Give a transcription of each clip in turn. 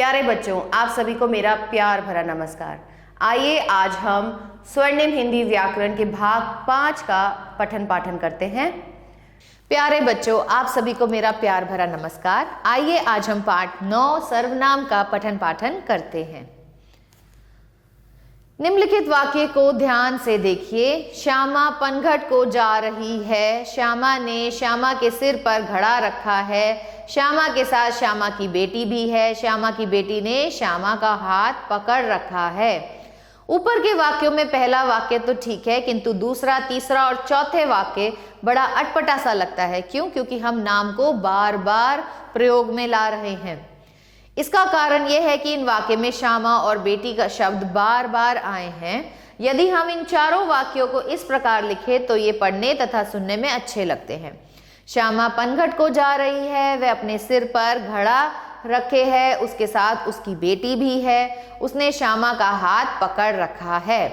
प्यारे बच्चों, आप सभी को मेरा प्यार भरा नमस्कार। आइए आज हम स्वर्णिम हिंदी व्याकरण के भाग 5 का पठन पाठन करते हैं। प्यारे बच्चों, आप सभी को मेरा प्यार भरा नमस्कार। आइए आज हम पाठ 9 सर्वनाम का पठन पाठन करते हैं। निम्नलिखित वाक्य को ध्यान से देखिए। श्यामा पनघट को जा रही है। श्यामा ने श्यामा के सिर पर घड़ा रखा है। श्यामा के साथ श्यामा की बेटी भी है। श्यामा की बेटी ने श्यामा का हाथ पकड़ रखा है। ऊपर के वाक्यों में पहला वाक्य तो ठीक है, किंतु दूसरा, तीसरा और चौथे वाक्य बड़ा अटपटा सा लगता है। क्यों? क्योंकि हम नाम को बार बार प्रयोग में ला रहे हैं। इसका कारण यह है कि इन वाक्य में श्यामा और बेटी का शब्द बार बार आए हैं। यदि हम इन चारों वाक्यों को इस प्रकार लिखें तो ये पढ़ने तथा सुनने में अच्छे लगते हैं। श्यामा पनघट को जा रही है, वह अपने सिर पर घड़ा रखे है, उसके साथ उसकी बेटी भी है, उसने श्यामा का हाथ पकड़ रखा है।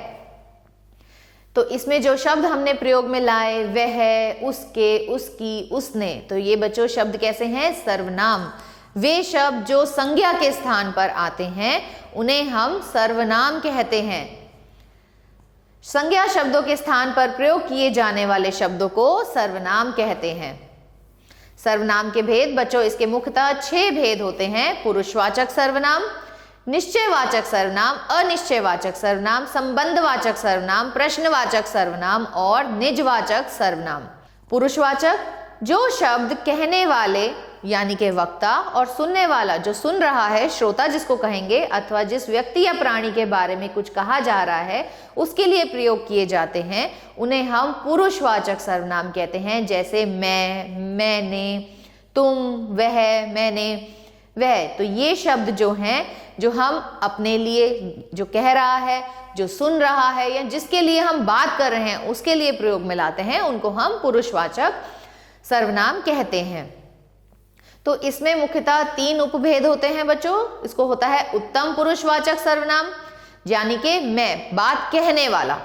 तो इसमें जो शब्द हमने प्रयोग में लाए वह, उसके, उसकी, उसने, तो ये बच्चों शब्द कैसे हैं? सर्वनाम। वे शब्द जो संज्ञा के स्थान पर आते हैं उन्हें हम सर्वनाम कहते हैं। संज्ञा शब्दों के स्थान पर प्रयोग किए जाने वाले शब्दों को सर्वनाम कहते हैं। सर्वनाम के भेद बच्चों, इसके मुख्यतः 6 भेद होते हैं। पुरुषवाचक सर्वनाम, निश्चयवाचक सर्वनाम, अनिश्चयवाचक सर्वनाम, संबंधवाचक सर्वनाम, प्रश्नवाचक सर्वनाम और निजवाचक सर्वनाम। पुरुषवाचक, जो शब्द कहने वाले यानी कि वक्ता और सुनने वाला जो सुन रहा है, श्रोता जिसको कहेंगे, अथवा जिस व्यक्ति या प्राणी के बारे में कुछ कहा जा रहा है उसके लिए प्रयोग किए जाते हैं, उन्हें हम पुरुषवाचक सर्वनाम कहते हैं। जैसे मैं, मैंने, तुम, वह, मैंने, वह। तो ये शब्द जो हैं, जो हम अपने लिए जो कह रहा है, जो सुन रहा है या जिसके लिए हम बात कर रहे हैं उसके लिए प्रयोग में लाते हैं, उनको हम पुरुषवाचक सर्वनाम कहते हैं। तो इसमें मुख्यतः 3 उपभेद होते हैं बच्चों। इसको होता है उत्तम पुरुषवाचक सर्वनाम, यानी कि मैं, बात कहने वाला।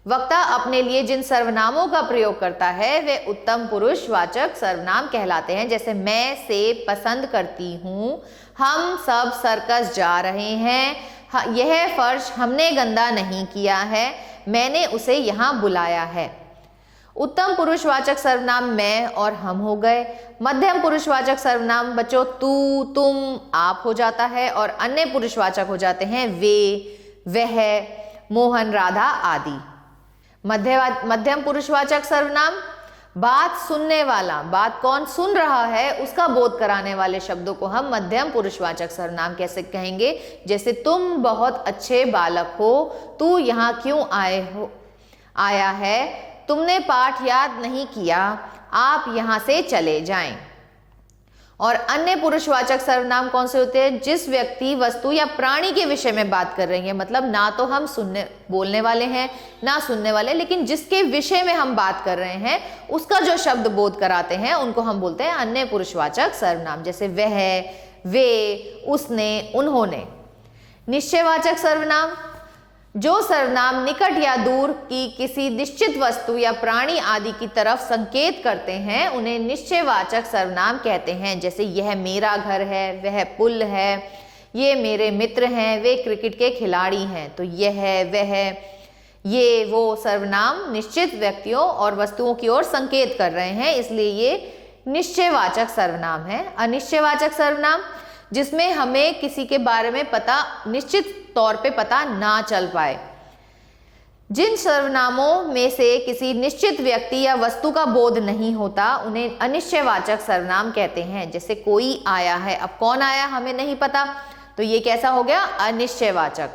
वक्ता अपने लिए जिन सर्वनामों का प्रयोग करता है वे उत्तम पुरुषवाचक सर्वनाम कहलाते हैं। जैसे मैं सेब पसंद करती हूँ, हम सब सर्कस जा रहे हैं, यह फर्श हमने गंदा नहीं किया है, मैंने उसे यहाँ बुलाया है। उत्तम पुरुषवाचक सर्वनाम मैं और हम हो गए। मध्यम पुरुषवाचक सर्वनाम बच्चों तू, तुम, आप हो जाता है और अन्य पुरुषवाचक हो जाते हैं वे, वह, मोहन, राधा आदि। मध्यम पुरुषवाचक सर्वनाम बात सुनने वाला, बात कौन सुन रहा है उसका बोध कराने वाले शब्दों को हम मध्यम पुरुषवाचक सर्वनाम कैसे कहेंगे? जैसे तुम बहुत अच्छे बालक हो, तू यहाँ क्यों आया है, तुमने पाठ याद नहीं किया, आप यहां से चले जाएं। और अन्य पुरुषवाचक सर्वनाम कौन से होते हैं? जिस व्यक्ति, वस्तु या प्राणी के विषय में बात कर रही है, मतलब ना तो हम बोलने वाले हैं ना सुनने वाले, लेकिन जिसके विषय में हम बात कर रहे हैं उसका जो शब्द बोध कराते हैं उनको हम बोलते हैं अन्य पुरुषवाचक सर्वनाम। जैसे वह, वे, उसने, उन्होंने। निश्चयवाचक सर्वनाम, जो सर्वनाम निकट या दूर की किसी निश्चित वस्तु या प्राणी आदि की तरफ संकेत करते हैं उन्हें निश्चयवाचक सर्वनाम कहते हैं। जैसे यह मेरा घर है, वह पुल है, ये मेरे मित्र हैं, वे क्रिकेट के खिलाड़ी हैं। तो यह, वह, ये, वो सर्वनाम निश्चित व्यक्तियों और वस्तुओं की ओर संकेत कर रहे हैं, इसलिए ये निश्चयवाचक सर्वनाम है। अनिश्चयवाचक सर्वनाम, जिसमें हमें किसी के बारे में पता, निश्चित तौर पे पता ना चल पाए। जिन सर्वनामों में से किसी निश्चित व्यक्ति या वस्तु का बोध नहीं होता उन्हें अनिश्चयवाचक सर्वनाम कहते हैं। जैसे कोई आया है, अब कौन आया हमें नहीं पता, तो ये कैसा हो गया? अनिश्चयवाचक।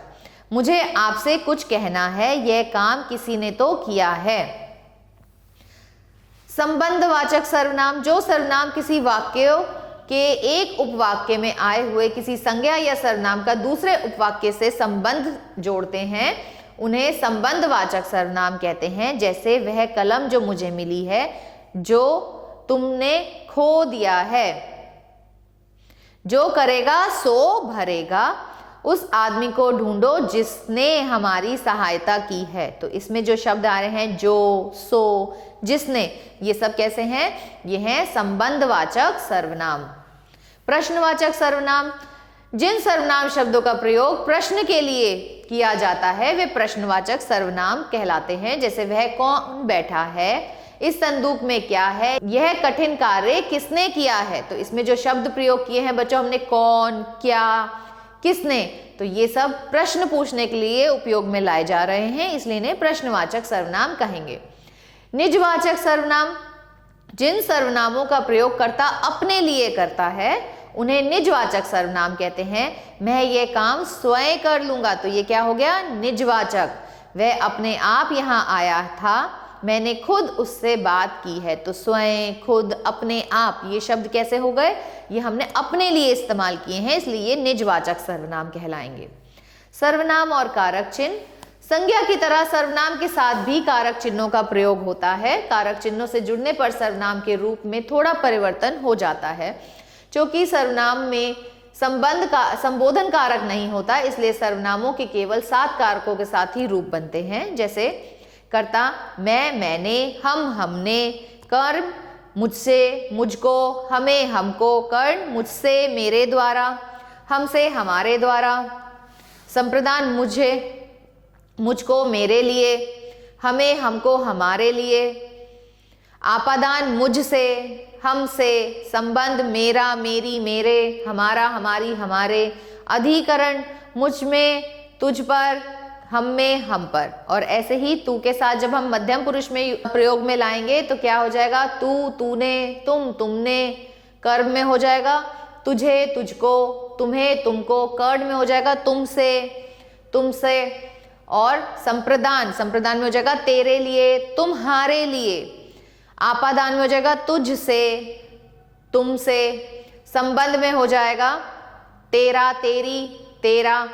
मुझे आपसे कुछ कहना है, यह काम किसी ने तो किया है। संबंधवाचक सर्वनाम, जो सर्वनाम किसी वाक्य के एक उपवाक्य में आए हुए किसी संज्ञा या सर्वनाम का दूसरे उपवाक्य से संबंध जोड़ते हैं उन्हें संबंधवाचक सर्वनाम कहते हैं। जैसे वह कलम जो मुझे मिली है, जो तुमने खो दिया है, जो करेगा सो भरेगा, उस आदमी को ढूंढो जिसने हमारी सहायता की है। तो इसमें जो शब्द आ रहे हैं जो, सो, जिसने, ये सब कैसे हैं? ये हैं संबंधवाचक सर्वनाम। प्रश्नवाचक सर्वनाम, जिन सर्वनाम शब्दों का प्रयोग प्रश्न के लिए किया जाता है वे प्रश्नवाचक सर्वनाम कहलाते हैं। जैसे वह कौन बैठा है, इस संदूक में क्या है, यह कठिन कार्य किसने किया है। तो इसमें जो शब्द प्रयोग किए हैं बच्चों हमने कौन, क्या, किसने, तो ये सब प्रश्न पूछने के लिए उपयोग में लाए जा रहे हैं, इसलिए इन्हें प्रश्नवाचक सर्वनाम कहेंगे। निजवाचक सर्वनाम, जिन सर्वनामों का प्रयोग कर्ता अपने लिए करता है उन्हें निजवाचक सर्वनाम कहते हैं। मैं ये काम स्वयं कर लूंगा, तो ये क्या हो गया, निजवाचक। वह अपने आप यहाँ आया था, मैंने खुद उससे बात की है, तो स्वयं, खुद, अपने आप, ये शब्द कैसे हो गए, ये हमने अपने लिए इस्तेमाल किए हैं, इसलिए ये निजवाचक सर्वनाम कहलाएंगे। सर्वनाम और कारक चिन्ह, संज्ञा की तरह सर्वनाम के साथ भी कारक चिन्हों का प्रयोग होता है। कारक चिन्हों से जुड़ने पर सर्वनाम के रूप में थोड़ा परिवर्तन हो जाता है। क्योंकि सर्वनाम में संबोधन कारक नहीं होता, इसलिए सर्वनामों के केवल 7 कारकों के साथ ही रूप बनते हैं। जैसे कर्ता मैं, मैंने, हम, हमने, कर्म मुझसे, मुझको, हमें, हमको, कर्ण मुझसे, मेरे द्वारा, हमसे, हमारे द्वारा, संप्रदान मुझे, मुझको, मेरे लिए, हमें, हमको, हमारे लिए, आपादान मुझसे, हमसे, संबंध मेरा, मेरी, मेरे, हमारा, हमारी, हमारे, अधिकरण मुझ में, तुझ पर, हम में, हम पर। और ऐसे ही तू के साथ जब हम मध्यम पुरुष में प्रयोग में लाएंगे तो क्या हो जाएगा, तू, तूने, तुम, तुमने, कर्म में हो जाएगा तुझे, तुझको, तुम्हें, तुमको, कर्ण में हो जाएगा तुमसे, तुमसे, और संप्रदान, संप्रदान में हो जाएगा तेरे लिए, तुम्हारे लिए, आपादान में हो जाएगा तुझसे, तुमसे, संबंध में हो जाएगा तेरा, तेरी, तेरा,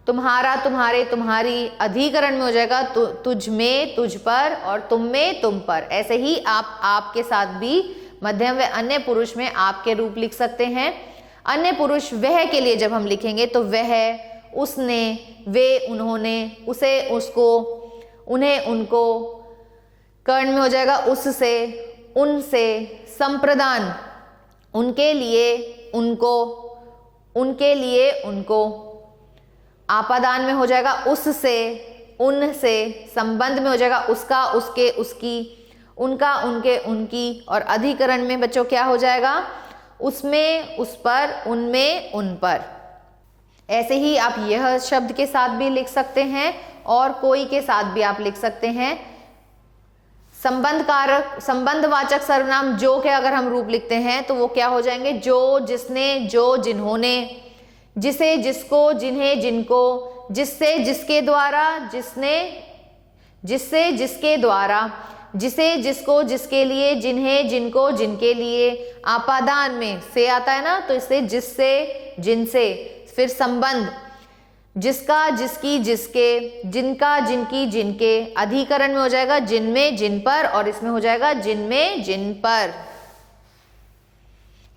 तुम्हारा, तुम्हारे, तुम्हारी, अधिकरण में हो जाएगा तुझ में, तुझ पर, और तुम में, तुम पर। ऐसे ही आप के साथ भी मध्यम व अन्य पुरुष में आप के रूप लिख सकते हैं। अन्य पुरुष वह के लिए जब हम लिखेंगे तो वह, उसने, वे, उन्होंने, उसे, उसको, उन्हें, उनको, कर्ण में हो जाएगा उससे, उनसे, संप्रदान उनके लिए, उनको, उनके लिए, उनको, आपादान में हो जाएगा उससे, उनसे, संबंध में हो जाएगा उसका, उसके, उसकी, उनका, उनके, उनकी, और अधिकरण में बच्चों क्या हो जाएगा, उसमें, उस पर, उनमें, उन पर। ऐसे ही आप यह शब्द के साथ भी लिख सकते हैं और कोई के साथ भी आप लिख सकते हैं। संबंध कारक, संबंधवाचक सर्वनाम जो के अगर हम रूप लिखते हैं तो वो क्या हो जाएंगे, जो, जिसने, जो, जिन्होंने, जिसे, जिसको, जिन्हें, जिनको, जिससे, जिसके द्वारा, जिसने, जिससे, जिसके द्वारा, जिसे, जिसको, जिसके लिए, जिन्हें, जिनको, जिनके लिए, आपादान में से आता है ना, तो इससे जिससे, जिनसे, फिर संबंध जिसका, जिसकी, जिसके, जिनका, जिनकी, जिनके, अधिकरण में हो जाएगा जिनमें, जिन पर, और इसमें हो जाएगा जिनमें, जिन पर।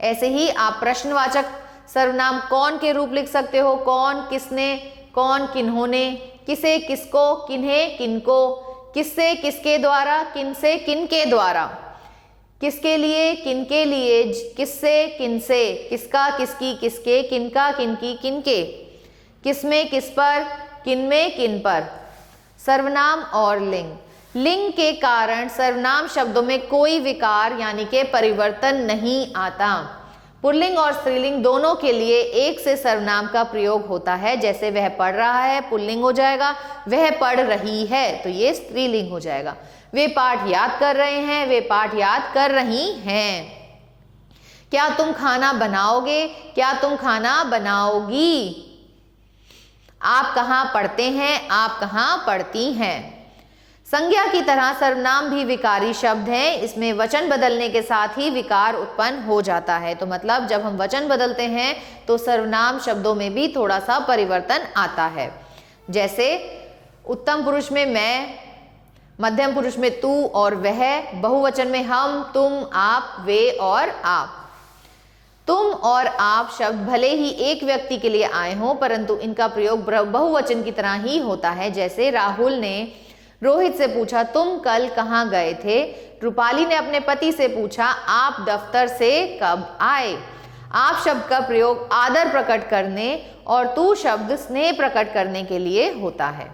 ऐसे ही आप प्रश्नवाचक सर्वनाम कौन के रूप लिख सकते हो, कौन, किसने, कौन, किन्होंने, किसे, किसको, किन्हें, किनको, किससे, किसके द्वारा, किनसे, किनके द्वारा, किसके लिए, किनके लिए, किससे, किनसे, किसका, किसकी, किसके, किनका, किनकी, किनके, किसमें, किस पर, किनमें, किन पर। सर्वनाम और लिंग, लिंग के कारण सर्वनाम शब्दों में कोई विकार यानी कि परिवर्तन नहीं आता। पुल्लिंग और स्त्रीलिंग दोनों के लिए एक से सर्वनाम का प्रयोग होता है। जैसे वह पढ़ रहा है पुल्लिंग हो जाएगा, वह पढ़ रही है तो ये स्त्रीलिंग हो जाएगा। वे पाठ याद कर रहे हैं, वे पाठ याद कर रही हैं। क्या तुम खाना बनाओगे, क्या तुम खाना बनाओगी। आप कहाँ पढ़ते हैं, आप कहाँ पढ़ती हैं। संज्ञा की तरह सर्वनाम भी विकारी शब्द हैं। इसमें वचन बदलने के साथ ही विकार उत्पन्न हो जाता है। तो मतलब जब हम वचन बदलते हैं तो सर्वनाम शब्दों में भी थोड़ा सा परिवर्तन आता है। जैसे उत्तम पुरुष में मैं, मध्यम पुरुष में तू और वह, बहुवचन में हम, तुम, आप, वे और आप। तुम और आप शब्द भले ही एक व्यक्ति के लिए आए हों परंतु इनका प्रयोग बहुवचन की तरह ही होता है। जैसे राहुल ने रोहित से पूछा तुम कल कहाँ गए थे। रूपाली ने अपने पति से पूछा आप दफ्तर से कब आए। आप शब्द का प्रयोग आदर प्रकट करने और तू शब्द स्नेह प्रकट करने के लिए होता है।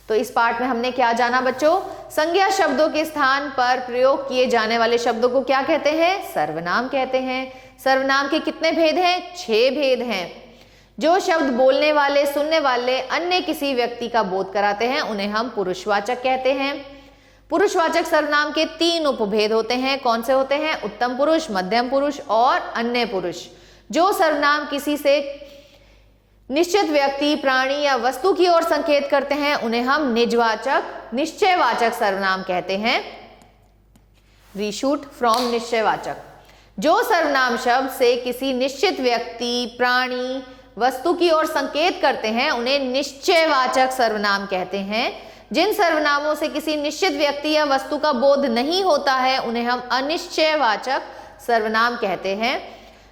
तो इस पाठ में हमने क्या जाना बच्चों? संज्ञा शब्दों के स्थान पर प्रयोग किए जाने वाले शब्दों को क्या कहते हैं? सर्वनाम कहते हैं। सर्वनाम के कितने भेद हैं? 6 भेद हैं। जो शब्द बोलने वाले, सुनने वाले अन्य किसी व्यक्ति का बोध कराते हैं उन्हें हम पुरुषवाचक कहते हैं। पुरुषवाचक सर्वनाम के 3 उपभेद होते हैं। कौन से होते हैं? उत्तम पुरुष, मध्यम पुरुष और अन्य पुरुष। जो सर्वनाम किसी से निश्चित व्यक्ति, प्राणी या वस्तु की ओर संकेत करते हैं उन्हें हम निजवाचक, निश्चयवाचक सर्वनाम कहते हैं। रीशूट फ्रॉम निश्चयवाचक। जो सर्वनाम शब्द से किसी निश्चित व्यक्ति, प्राणी, वस्तु की ओर संकेत करते हैं उन्हें निश्चयवाचक सर्वनाम कहते हैं। जिन सर्वनामों से किसी निश्चित व्यक्ति या वस्तु का बोध नहीं होता है उन्हें हम अनिश्चयवाचक सर्वनाम कहते हैं।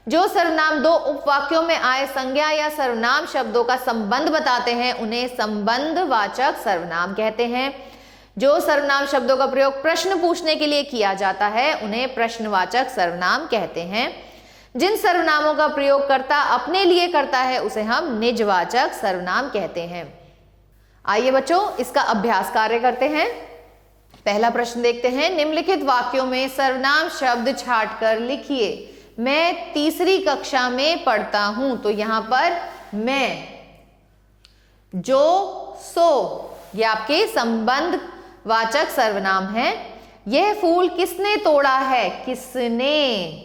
जो सर्वनाम 2 उपवाक्यों में आए संज्ञा या सर्वनाम शब्दों का संबंध बताते हैं उन्हें संबंधवाचक सर्वनाम कहते हैं। जो सर्वनाम शब्दों का प्रयोग प्रश्न पूछने के लिए किया जाता है उन्हें प्रश्नवाचक सर्वनाम कहते हैं। जिन सर्वनामों का प्रयोग कर्ता अपने लिए करता है उसे हम निजवाचक सर्वनाम कहते हैं। आइए बच्चों इसका अभ्यास कार्य करते हैं। पहला प्रश्न देखते हैं। निम्नलिखित वाक्यों में सर्वनाम शब्द छांटकर लिखिए। मैं 3री कक्षा में पढ़ता हूं, तो यहां पर मैं, जो, सो ये आपके संबंध वाचक सर्वनाम है। यह फूल किसने तोड़ा है? किसने।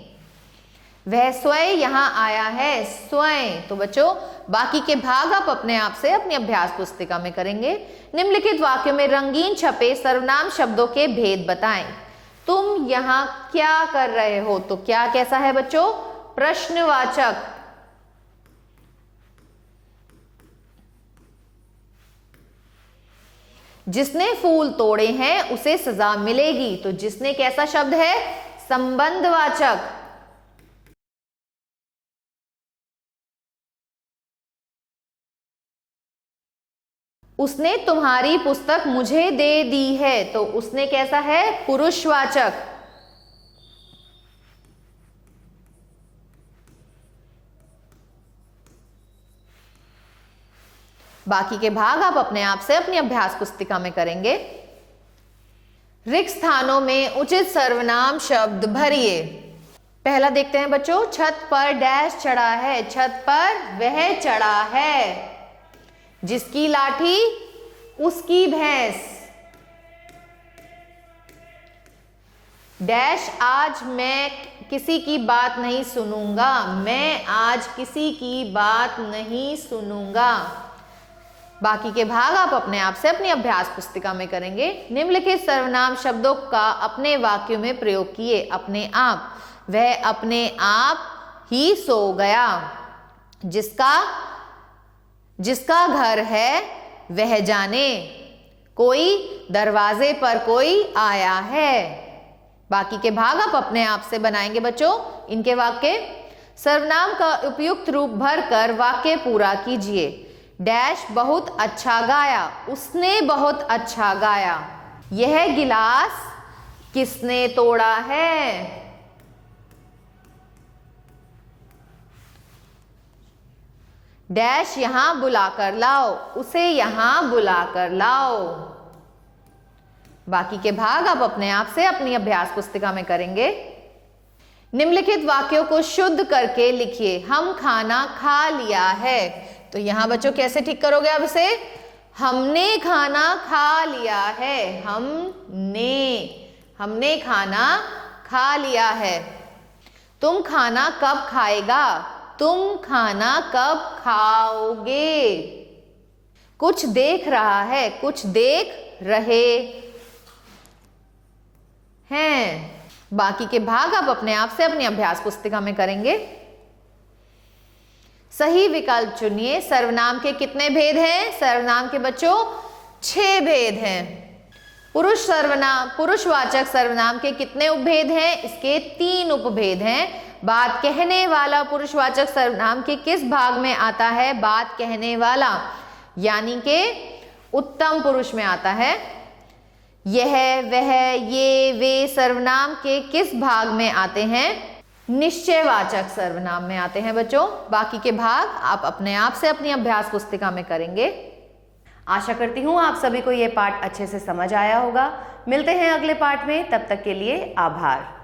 वह स्वयं यहां आया है, स्वयं। तो बच्चों बाकी के भाग आप अपने आप से अपनी अभ्यास पुस्तिका में करेंगे। निम्नलिखित वाक्यों में रंगीन छपे सर्वनाम शब्दों के भेद बताएं। तुम यहां क्या कर रहे हो? तो क्या कैसा है बच्चों? प्रश्नवाचक। जिसने फूल तोड़े हैं उसे सजा मिलेगी, तो जिसने कैसा शब्द है? संबंधवाचक। उसने तुम्हारी पुस्तक मुझे दे दी है, तो उसने कैसा है? पुरुषवाचक। बाकी के भाग आप अपने आप से अपनी अभ्यास पुस्तिका में करेंगे। रिक्त स्थानों में उचित सर्वनाम शब्द भरिए। पहला देखते हैं बच्चों। छत पर डैश चढ़ा है। छत पर वह चढ़ा है। जिसकी लाठी उसकी भैंस। डैश आज मैं किसी की बात नहीं सुनूंगा। मैं आज किसी की बात नहीं सुनूंगा। बाकी के भाग आप अपने आप से अपनी अभ्यास पुस्तिका में करेंगे। निम्नलिखित सर्वनाम शब्दों का अपने वाक्यों में प्रयोग किए। अपने आप। वह अपने आप ही सो गया। जिसका घर है वह जाने। कोई दरवाजे पर कोई आया है। बाकी के भाग आप अपने आप से बनाएंगे बच्चों। इनके वाक्य। सर्वनाम का उपयुक्त रूप भरकर वाक्य पूरा कीजिए। डैश बहुत अच्छा गाया। उसने बहुत अच्छा गाया। यह गिलास किसने तोड़ा है? डैश यहां बुलाकर लाओ। उसे यहां बुलाकर लाओ। बाकी के भाग आप अपने आप से अपनी अभ्यास पुस्तिका में करेंगे। निम्नलिखित वाक्यों को शुद्ध करके लिखिए। हम खाना खा लिया है। तो यहां बच्चों कैसे ठीक करोगे आप इसे? हमने खाना खा लिया है। हमने खाना खा लिया है। तुम खाना कब खाएगा? तुम खाना कब खाओगे? कुछ देख रहा है। कुछ देख रहे हैं। बाकी के भाग आप अपने आप से अपनी अभ्यास पुस्तिका में करेंगे। सही विकल्प चुनिए। सर्वनाम के कितने भेद हैं? सर्वनाम के बच्चों 6 भेद हैं। पुरुषवाचक सर्वनाम के कितने उपभेद हैं? इसके 3 उपभेद हैं। बात कहने वाला पुरुषवाचक सर्वनाम के किस भाग में आता है? बात कहने वाला, यानी कि उत्तम पुरुष में आता है। यह, वह, ये, वे सर्वनाम के किस भाग में आते हैं? निश्चयवाचक सर्वनाम में आते हैं बच्चों। बाकी के भाग आप अपने आप से अपनी अभ्यास पुस्तिका में करेंगे। आशा करती हूँ आप सभी को ये पाठ अच्छे से समझ आया होगा। मिलते हैं अगले पाठ में, तब तक के लिए आभार।